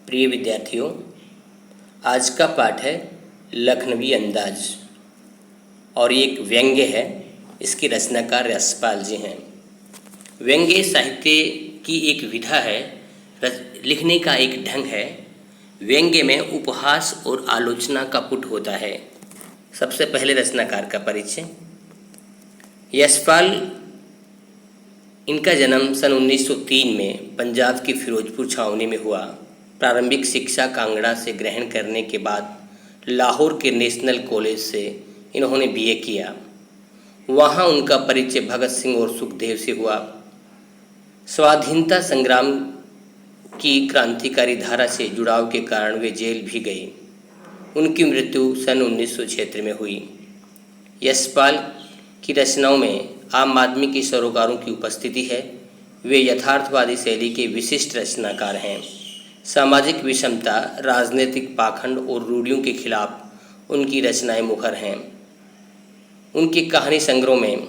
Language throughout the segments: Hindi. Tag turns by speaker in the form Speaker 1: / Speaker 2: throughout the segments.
Speaker 1: प्रिय विद्यार्थियों, आज का पाठ है लखनवी अंदाज और ये एक व्यंग्य है। इसकी रचनाकार यशपाल जी हैं। व्यंग्य साहित्य की एक विधा है, लिखने का एक ढंग है। व्यंग्य में उपहास और आलोचना का पुट होता है। सबसे पहले रचनाकार का परिचय। यशपाल, इनका जन्म सन 1903 में पंजाब की फिरोजपुर छावनी में हुआ। प्रारंभिक शिक्षा कांगड़ा से ग्रहण करने के बाद लाहौर के नेशनल कॉलेज से इन्होंने बीए किया। वहाँ उनका परिचय भगत सिंह और सुखदेव से हुआ। स्वाधीनता संग्राम की क्रांतिकारी धारा से जुड़ाव के कारण वे जेल भी गए। उनकी मृत्यु सन 1976 में हुई। यशपाल की रचनाओं में आम आदमी के सरोकारों की उपस्थिति है। वे यथार्थवादी शैली के विशिष्ट रचनाकार हैं। सामाजिक विषमता, राजनीतिक पाखंड और रूढ़ियों के खिलाफ उनकी रचनाएं मुखर हैं। उनकी कहानी संग्रह में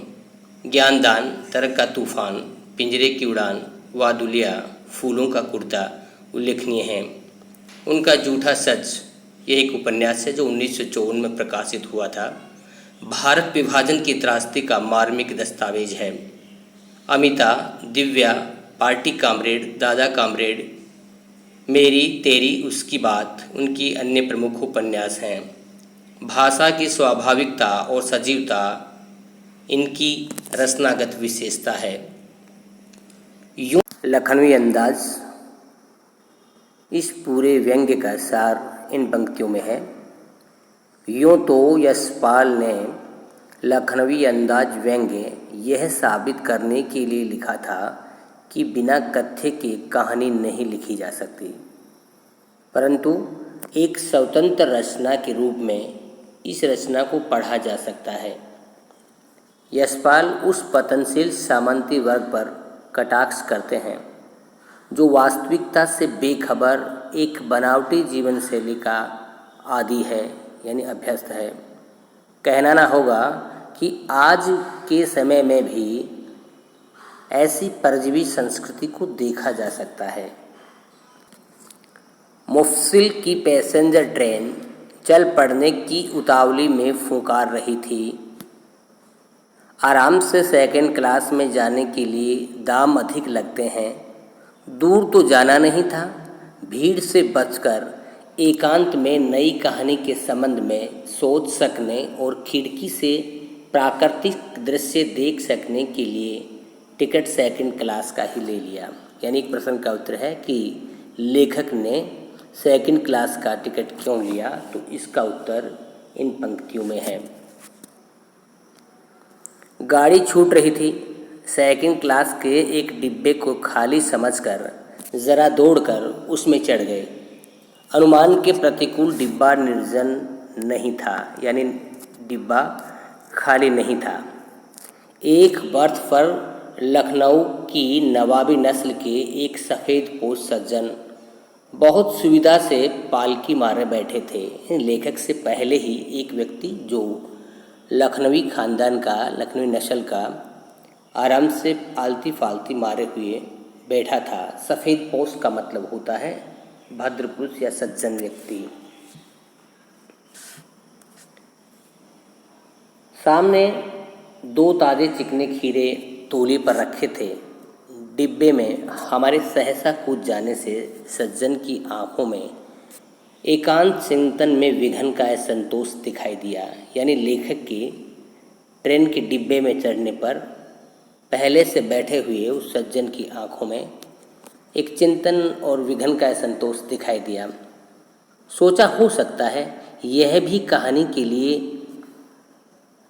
Speaker 1: ज्ञानदान, तर्क का तूफान, पिंजरे की उड़ान, वादुलिया, फूलों का कुर्ता उल्लेखनीय हैं। उनका झूठा सच, यह एक उपन्यास है जो 1954 में प्रकाशित हुआ था। भारत विभाजन की त्रासदी का मार्मिक दस्तावेज है। अमिता, दिव्या, पार्टी कामरेड, दादा कामरेड, मेरी तेरी उसकी बात उनकी अन्य प्रमुख उपन्यास हैं। भाषा की स्वाभाविकता और सजीवता इनकी रचनागत विशेषता है। यूं लखनवी अंदाज, इस पूरे व्यंग्य का सार इन पंक्तियों में है। यूँ तो यशपाल ने लखनवी अंदाज व्यंग्य यह साबित करने के लिए लिखा था कि बिना कथ्य के कहानी नहीं लिखी जा सकती, परंतु एक स्वतंत्र रचना के रूप में इस रचना को पढ़ा जा सकता है। यशपाल उस पतनशील सामंती वर्ग पर कटाक्ष करते हैं जो वास्तविकता से बेखबर एक बनावटी जीवन शैली का आदी है, यानी अभ्यस्त है। कहना ना होगा कि आज के समय में भी ऐसी परजीवी संस्कृति को देखा जा सकता है। मुफस्सिल की पैसेंजर ट्रेन चल पड़ने की उतावली में फुकार रही थी। आराम से सेकंड क्लास में जाने के लिए दाम अधिक लगते हैं। दूर तो जाना नहीं था। भीड़ से बचकर एकांत में नई कहानी के संबंध में सोच सकने और खिड़की से प्राकृतिक दृश्य देख सकने के लिए टिकट सेकंड क्लास का ही ले लिया। यानी एक प्रश्न का उत्तर है कि लेखक ने सेकंड क्लास का टिकट क्यों लिया, तो इसका उत्तर इन पंक्तियों में है। गाड़ी छूट रही थी। सेकंड क्लास के एक डिब्बे को खाली समझकर ज़रा दौड़कर उसमें चढ़ गए। अनुमान के प्रतिकूल डिब्बा निर्जन नहीं था, यानी डिब्बा खाली नहीं था। एक बर्थ पर लखनऊ की नवाबी नस्ल के एक सफ़ेदपोश सज्जन बहुत सुविधा से पालकी मारे बैठे थे। लेखक से पहले ही एक व्यक्ति जो लखनवी खानदान का, लखनवी नस्ल का, आराम से आलती फालती मारे हुए बैठा था। सफ़ेदपोश का मतलब होता है भद्र पुरुष या सज्जन व्यक्ति। सामने दो ताजे चिकने खीरे तौली पर रखे थे। डिब्बे में हमारे सहसा कूद जाने से सज्जन की आंखों में एकांत चिंतन में विघन का असंतोष दिखाई दिया। यानी लेखक की ट्रेन के डिब्बे में चढ़ने पर पहले से बैठे हुए उस सज्जन की आंखों में एक चिंतन और विघन का असंतोष दिखाई दिया। सोचा हो सकता है यह भी कहानी के लिए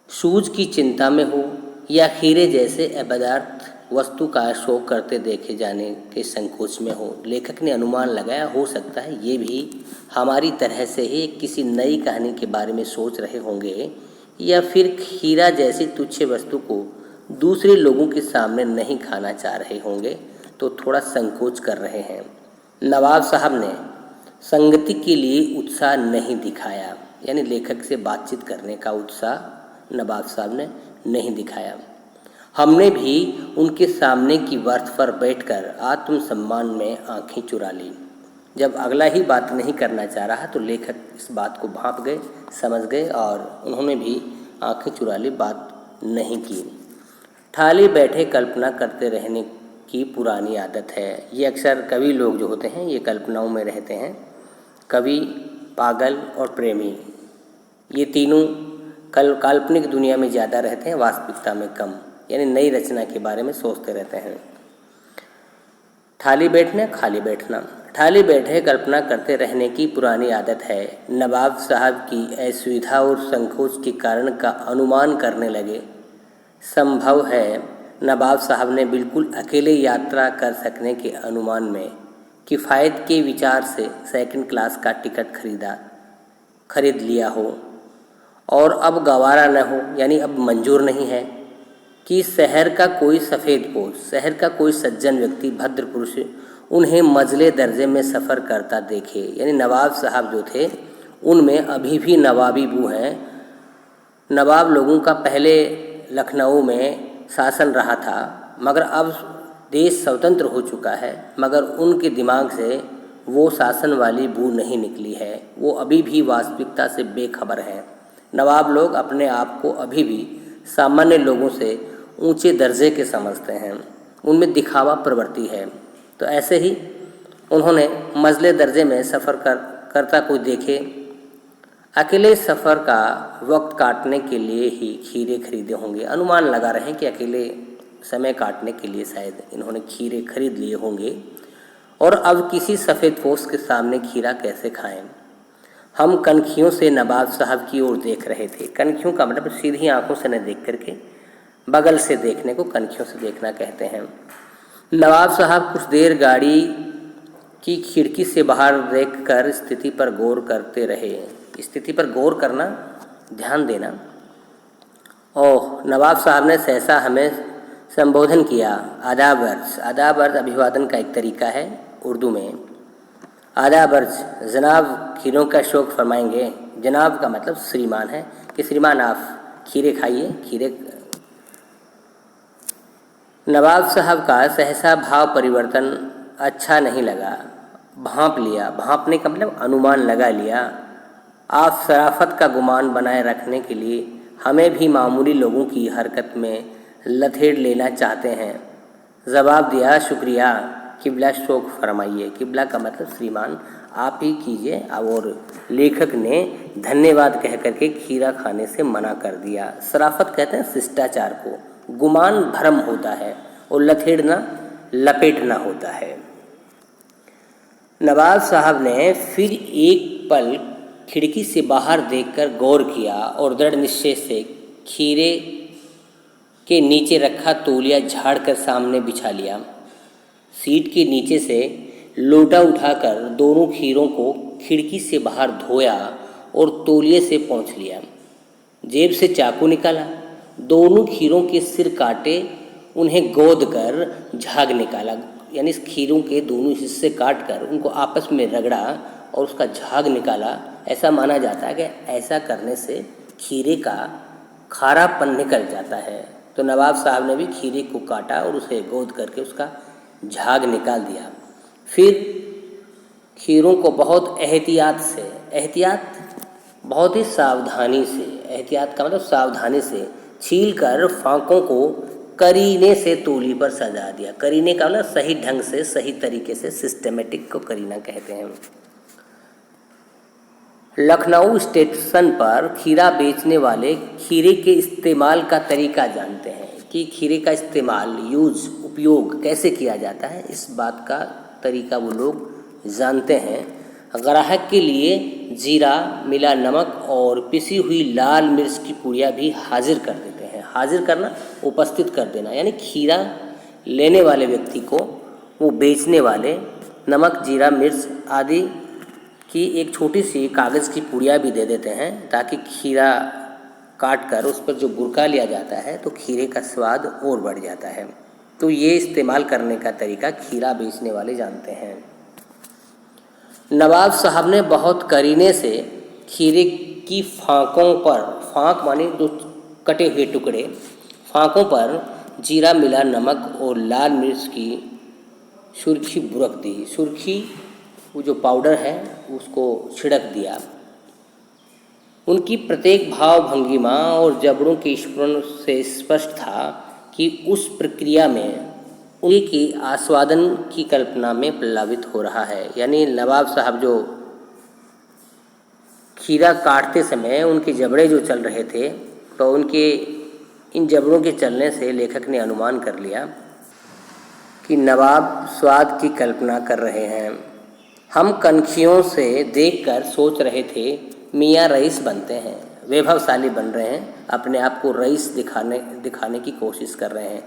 Speaker 1: सूझ की चिंता में हो या खीरे जैसे अपदार्थ वस्तु का शौक करते देखे जाने के संकोच में हो। लेखक ने अनुमान लगाया, हो सकता है ये भी हमारी तरह से ही किसी नई कहानी के बारे में सोच रहे होंगे या फिर खीरा जैसी तुच्छ वस्तु को दूसरे लोगों के सामने नहीं खाना चाह रहे होंगे, तो थोड़ा संकोच कर रहे हैं। नवाब साहब ने संगति के लिए उत्साह नहीं दिखाया, यानी लेखक से बातचीत करने का उत्साह नवाब साहब ने नहीं दिखाया। हमने भी उनके सामने की बर्थ पर बैठकर आत्मसम्मान में आंखें चुरा ली। जब अगला ही बात नहीं करना चाह रहा तो लेखक इस बात को भांप गए, समझ गए और उन्होंने भी आंखें चुरा ली, बात नहीं की। ठाली बैठे कल्पना करते रहने की पुरानी आदत है। ये अक्सर कवि लोग जो होते हैं ये कल्पनाओं में रहते हैं। कवि, पागल और प्रेमी, ये तीनों काल्पनिक दुनिया में ज़्यादा रहते हैं, वास्तविकता में कम, यानी नई रचना के बारे में सोचते रहते हैं। ठाली बैठना, खाली बैठना। ठाली बैठे कल्पना करते रहने की पुरानी आदत है। नवाब साहब की असुविधा और संकोच के कारण का अनुमान करने लगे। संभव है नवाब साहब ने बिल्कुल अकेले यात्रा कर सकने के अनुमान में किफ़ायत के विचार से सेकंड क्लास का टिकट खरीद लिया हो और अब गवारा न हो, यानी अब मंजूर नहीं है कि शहर का कोई सफ़ेदपोश, शहर का कोई सज्जन व्यक्ति, भद्र पुरुष उन्हें मजले दर्जे में सफ़र करता देखे। यानी नवाब साहब जो थे उनमें अभी भी नवाबी बू हैं। नवाब लोगों का पहले लखनऊ में शासन रहा था, मगर अब देश स्वतंत्र हो चुका है, मगर उनके दिमाग से वो शासन वाली बू नहीं निकली है। वो अभी भी वास्तविकता से बेखबर हैं। नवाब लोग अपने आप को अभी भी सामान्य लोगों से ऊंचे दर्जे के समझते हैं, उनमें दिखावा प्रवृत्ति है। तो ऐसे ही उन्होंने मजले दर्जे में सफ़र करता कोई देखे, अकेले सफ़र का वक्त काटने के लिए ही खीरे खरीदे होंगे। अनुमान लगा रहे हैं कि अकेले समय काटने के लिए शायद इन्होंने खीरे खरीद लिए होंगे। और अब किसी सफ़ेदपोश के सामने खीरा कैसे खाएं। हम कनखियों से नवाब साहब की ओर देख रहे थे। कनखियों का मतलब सीधी आंखों से न देख करके बगल से देखने को कनखियों से देखना कहते हैं। नवाब साहब कुछ देर गाड़ी की खिड़की से बाहर देखकर स्थिति पर गौर करते रहे। स्थिति पर गौर करना, ध्यान देना। ओह, नवाब साहब ने सहसा हमें संबोधन किया। आदाब अर्ज। आदाब अर्ज अभिवादन का एक तरीका है उर्दू में। आदाब अर्ज, जनाब खीरों का शौक़ फरमाएंगे। जनाब का मतलब श्रीमान है कि श्रीमान आप खीरे खाइए, खीरे। नवाब साहब का सहसा भाव परिवर्तन अच्छा नहीं लगा। भांप लिया, भांपने का मतलब अनुमान लगा लिया। आप शराफत का गुमान बनाए रखने के लिए हमें भी मामूली लोगों की हरकत में लथेड़ लेना चाहते हैं। जवाब दिया, शुक्रिया, किबला शौक़ फरमाइए। किबला का मतलब श्रीमान आप ही कीजिए। और लेखक ने धन्यवाद कह करके खीरा खाने से मना कर दिया। शराफत कहते हैं शिष्टाचार को, गुमान भ्रम होता है और लथेड़ना लपेटना होता है। नवाब साहब ने फिर एक पल खिड़की से बाहर देखकर गौर किया और दृढ़ निश्चय से खीरे के नीचे रखा तौलिया झाड़ कर सामने बिछा लिया। सीट के नीचे से लोटा उठाकर दोनों खीरों को खिड़की से बाहर धोया और तौलिए से पोंछ लिया। जेब से चाकू निकाला, दोनों खीरों के सिर काटे, उन्हें गोद कर झाग निकाला। यानी इस खीरों के दोनों हिस्से काट कर उनको आपस में रगड़ा और उसका झाग निकाला। ऐसा माना जाता है कि ऐसा करने से खीरे का खारापन निकल जाता है। तो नवाब साहब ने भी खीरे को काटा और उसे गोद करके उसका झाग निकाल दिया। फिर खीरों को बहुत एहतियात से, एहतियात बहुत ही सावधानी से, एहतियात का मतलब सावधानी से छील कर फांकों को करीने से तौली पर सजा दिया। करीने का मतलब सही ढंग से, सही तरीके से, सिस्टमेटिक को करीना कहते हैं। लखनऊ स्टेशन पर खीरा बेचने वाले खीरे के इस्तेमाल का तरीका जानते हैं कि खीरे का इस्तेमाल, उपयोग कैसे किया जाता है। इस बात का तरीका वो लोग जानते हैं। ग्राहक के लिए जीरा, मिला नमक और पिसी हुई लाल मिर्च की पुड़िया भी हाजिर कर देते हैं। हाजिर करना, उपस्थित कर देना, यानी खीरा लेने वाले व्यक्ति को वो बेचने वाले नमक, जीरा, मिर्च आदि की एक छोटी सी कागज़ की पुड़िया भी दे देते हैं, ताकि खीरा काट कर उस पर जो बुरका लिया जाता है तो खीरे का स्वाद और बढ़ जाता है। तो ये इस्तेमाल करने का तरीका खीरा बेचने वाले जानते हैं। नवाब साहब ने बहुत करीने से खीरे की फांकों पर, फांक माने जो कटे हुए टुकड़े, फांकों पर जीरा, मिला नमक और लाल मिर्च की सुर्खी बुरक दी। सुर्खी वो जो पाउडर है उसको छिड़क दिया। उनकी प्रत्येक भाव भंगिमा और जबड़ों के स्फुरण से स्पष्ट था कि उस प्रक्रिया में उनकी आस्वादन की कल्पना में प्लावित हो रहा है। यानी नवाब साहब जो खीरा काटते समय उनके जबड़े जो चल रहे थे, तो उनके इन जबड़ों के चलने से लेखक ने अनुमान कर लिया कि नवाब स्वाद की कल्पना कर रहे हैं। हम कनखियों से देखकर सोच रहे थे मियाँ रईस बनते हैं, वैभवशाली बन रहे हैं, अपने आप को रईस दिखाने की कोशिश कर रहे हैं,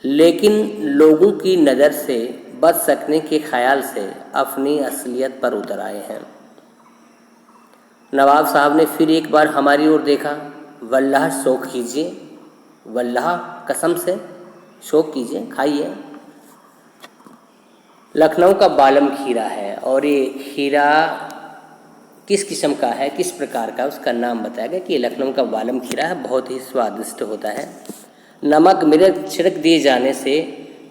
Speaker 1: लेकिन लोगों की नज़र से बच सकने के ख्याल से अपनी असलियत पर उतर आए हैं। नवाब साहब ने फिर एक बार हमारी ओर देखा। वल्लाह शौक कीजिए, वल्लाह कसम से शौक कीजिए, खाइए। लखनऊ का बालम खीरा है और ये खीरा किस किस्म का है, किस प्रकार का, उसका नाम बताया गया कि लखनऊ का बालम खीरा है, बहुत ही स्वादिष्ट होता है। नमक मिर्च छिड़क दिए जाने से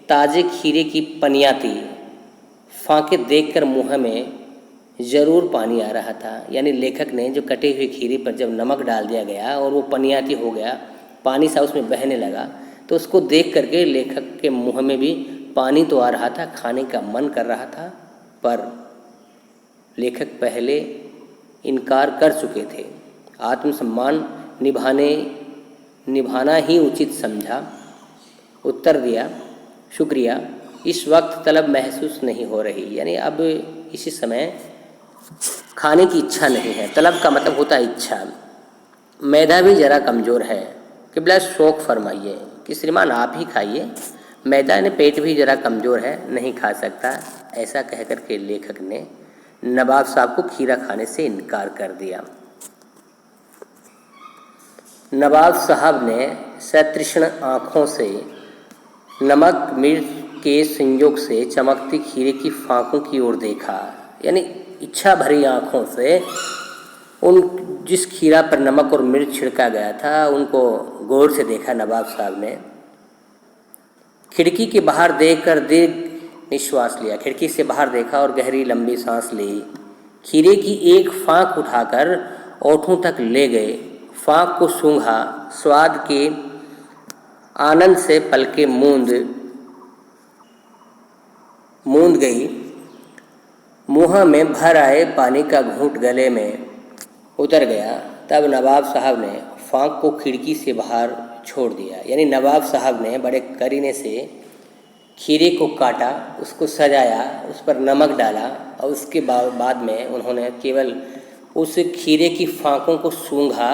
Speaker 1: ताज़े खीरे की पनियाती फांके देखकर मुँह में ज़रूर पानी आ रहा था। यानी लेखक ने जो कटे हुए खीरे पर जब नमक डाल दिया गया और वो पनियाती हो गया, पानी सा उसमें बहने लगा, तो उसको देख करके लेखक के मुँह में भी पानी तो आ रहा था, खाने का मन कर रहा था, पर लेखक पहले इनकार कर चुके थे। आत्मसम्मान निभाना ही उचित समझा, उत्तर दिया, शुक्रिया, इस वक्त तलब महसूस नहीं हो रही। यानी अब इसी समय खाने की इच्छा नहीं है। तलब का मतलब होता है इच्छा। मैदा भी ज़रा कमज़ोर है, किबला शौक़ फरमाइए कि श्रीमान आप ही खाइए, मैदा ने पेट भी ज़रा कमज़ोर है, नहीं खा सकता। ऐसा कहकर के लेखक ने नवाब साहब को खीरा खाने से इनकार कर दिया। नवाब साहब ने सतृष्ण आँखों से नमक मिर्च के संयोग से चमकती खीरे की फांकों की ओर देखा। यानी इच्छा भरी आँखों से उन जिस खीरा पर नमक और मिर्च छिड़का गया था उनको गौर से देखा नवाब साहब ने। खिड़की के बाहर देखकर दीर्घ निश्वास लिया। खिड़की से बाहर देखा और गहरी लंबी सांस ली। खीरे की एक फांक उठाकर ओठों तक ले गए, फांक को सूंघा, स्वाद के आनंद से पलकें मूंद गई। मुँह में भर आए पानी का घूंट गले में उतर गया। तब नवाब साहब ने फांक को खिड़की से बाहर छोड़ दिया। यानी नवाब साहब ने बड़े करीने से खीरे को काटा, उसको सजाया, उस पर नमक डाला और उसके बाद में उन्होंने केवल उस खीरे की फांकों को सूंघा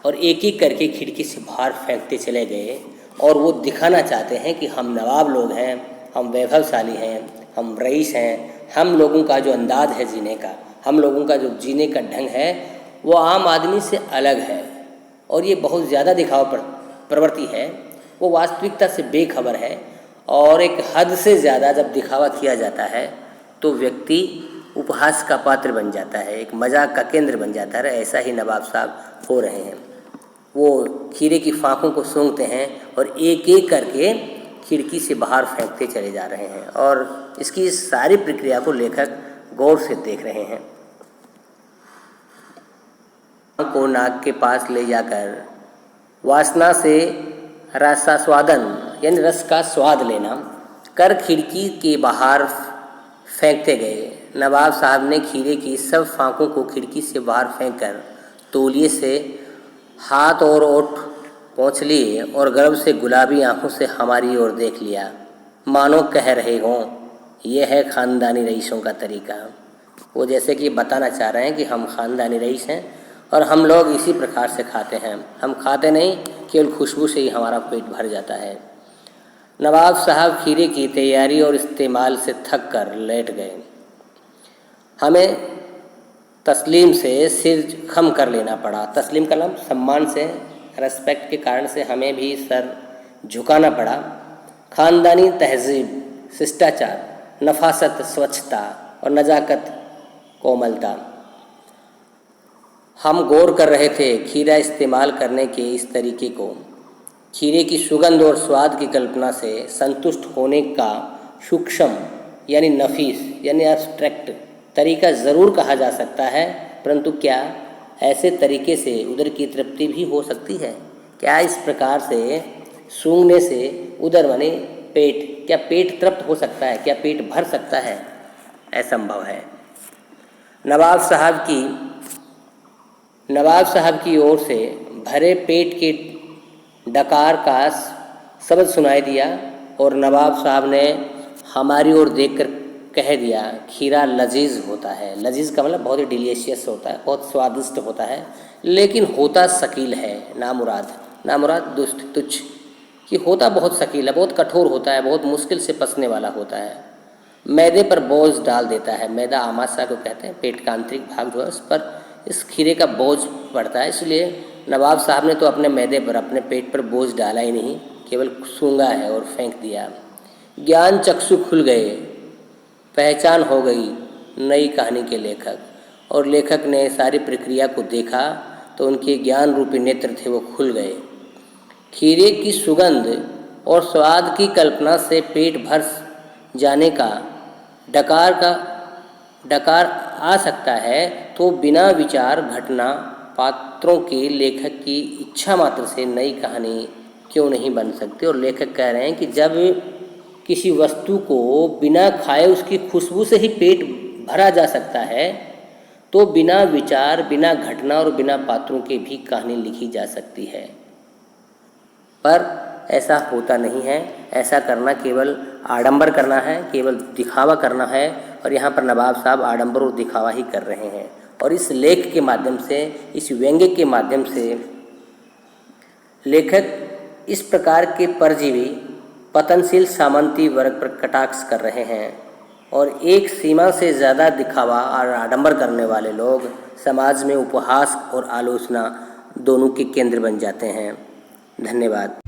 Speaker 1: और एक एक करके खिड़की से बाहर फेंकते चले गए। और वो दिखाना चाहते हैं कि हम नवाब लोग हैं, हम वैभवशाली हैं, हम रईस हैं। हम लोगों का जो अंदाज है जीने का, हम लोगों का जो जीने का ढंग है वो आम आदमी से अलग है और ये बहुत ज़्यादा दिखावा प्रवृत्ति है, वो वास्तविकता से बेखबर है। और एक हद से ज़्यादा जब दिखावा किया जाता है तो व्यक्ति उपहास का पात्र बन जाता है, एक मजाक का केंद्र बन जाता है। ऐसा ही नवाब साहब हो रहे हैं। वो खीरे की फांकों को सूंघते हैं और एक एक करके खिड़की से बाहर फेंकते चले जा रहे हैं और इसकी सारी प्रक्रिया को लेखक गौर से देख रहे हैं। को नाक के पास ले जाकर वासना से रसास्वादन यानी रस का स्वाद लेना कर खिड़की के बाहर फेंकते गए। नवाब साहब ने खीरे की सब फांकों को खिड़की से बाहर फेंककर तौलिए से हाथ और ओठ पोंछ लिए और गर्व से गुलाबी आंखों से हमारी ओर देख लिया, मानो कह रहे हों यह है ख़ानदानी रईसों का तरीका। वो जैसे कि बताना चाह रहे हैं कि हम ख़ानदानी रईस हैं और हम लोग इसी प्रकार से खाते हैं। हम खाते नहीं, केवल खुशबू से ही हमारा पेट भर जाता है। नवाब साहब खीरे की तैयारी और इस्तेमाल से थक कर लेट गए। हमें तस्लीम से सिर खम कर लेना पड़ा। तस्लीम का नाम सम्मान से, रेस्पेक्ट के कारण से हमें भी सर झुकाना पड़ा। ख़ानदानी तहजीब, शिष्टाचार, नफासत, स्वच्छता और नज़ाकत, कोमलता। हम गौर कर रहे थे खीरा इस्तेमाल करने के इस तरीके को। खीरे की सुगंध और स्वाद की कल्पना से संतुष्ट होने का सूक्ष्म यानी नफीस यानी एब्स्ट्रैक्ट तरीका ज़रूर कहा जा सकता है, परंतु क्या ऐसे तरीके से उदर की तृप्ति भी हो सकती है? क्या इस प्रकार से सूंघने से उदर माने पेट, क्या पेट तृप्त हो सकता है? क्या पेट भर सकता है? असंभव है। नवाब साहब की ओर से भरे पेट के डकार का शब्द सुनाई दिया और नवाब साहब ने हमारी ओर देखकर कह दिया, खीरा लजीज होता है। लजीज का मतलब बहुत ही डिलीशियस होता है, बहुत स्वादिष्ट होता है, लेकिन होता शकील है, नामुराद दुष्ट तुच्छ, कि होता बहुत शकील है, बहुत कठोर होता है, बहुत मुश्किल से पचने वाला होता है, मैदे पर बोझ डाल देता है। मैदा आमाशय को कहते हैं, पेट का आंतरिक भाग जो है उस पर इस खीरे का बोझ पड़ता है। इसलिए नवाब साहब ने तो अपने मैदे पर, अपने पेट पर बोझ डाला ही नहीं, केवल सूंघा है और फेंक दिया। ज्ञान चक्षु खुल गए, पहचान हो गई नई कहानी के लेखक, और लेखक ने सारी प्रक्रिया को देखा तो उनके ज्ञान रूपी नेत्र थे वो खुल गए। खीरे की सुगंध और स्वाद की कल्पना से पेट भर जाने का डकार आ सकता है, तो बिना विचार घटना पात्रों के लेखक की इच्छा मात्र से नई कहानी क्यों नहीं बन सकती? और लेखक कह रहे हैं कि जब किसी वस्तु को बिना खाए उसकी खुशबू से ही पेट भरा जा सकता है, तो बिना विचार, बिना घटना और बिना पात्रों के भी कहानी लिखी जा सकती है। पर ऐसा होता नहीं है। ऐसा करना केवल आडंबर करना है, केवल दिखावा करना है, और यहाँ पर नवाब साहब आडंबर और दिखावा ही कर रहे हैं। और इस लेख के माध्यम से, इस व्यंग्य के माध्यम से लेखक इस प्रकार के परजीवी पतनशील सामंती वर्ग पर कटाक्ष कर रहे हैं, और एक सीमा से ज़्यादा दिखावा और आडंबर करने वाले लोग समाज में उपहास और आलोचना दोनों के केंद्र बन जाते हैं। धन्यवाद।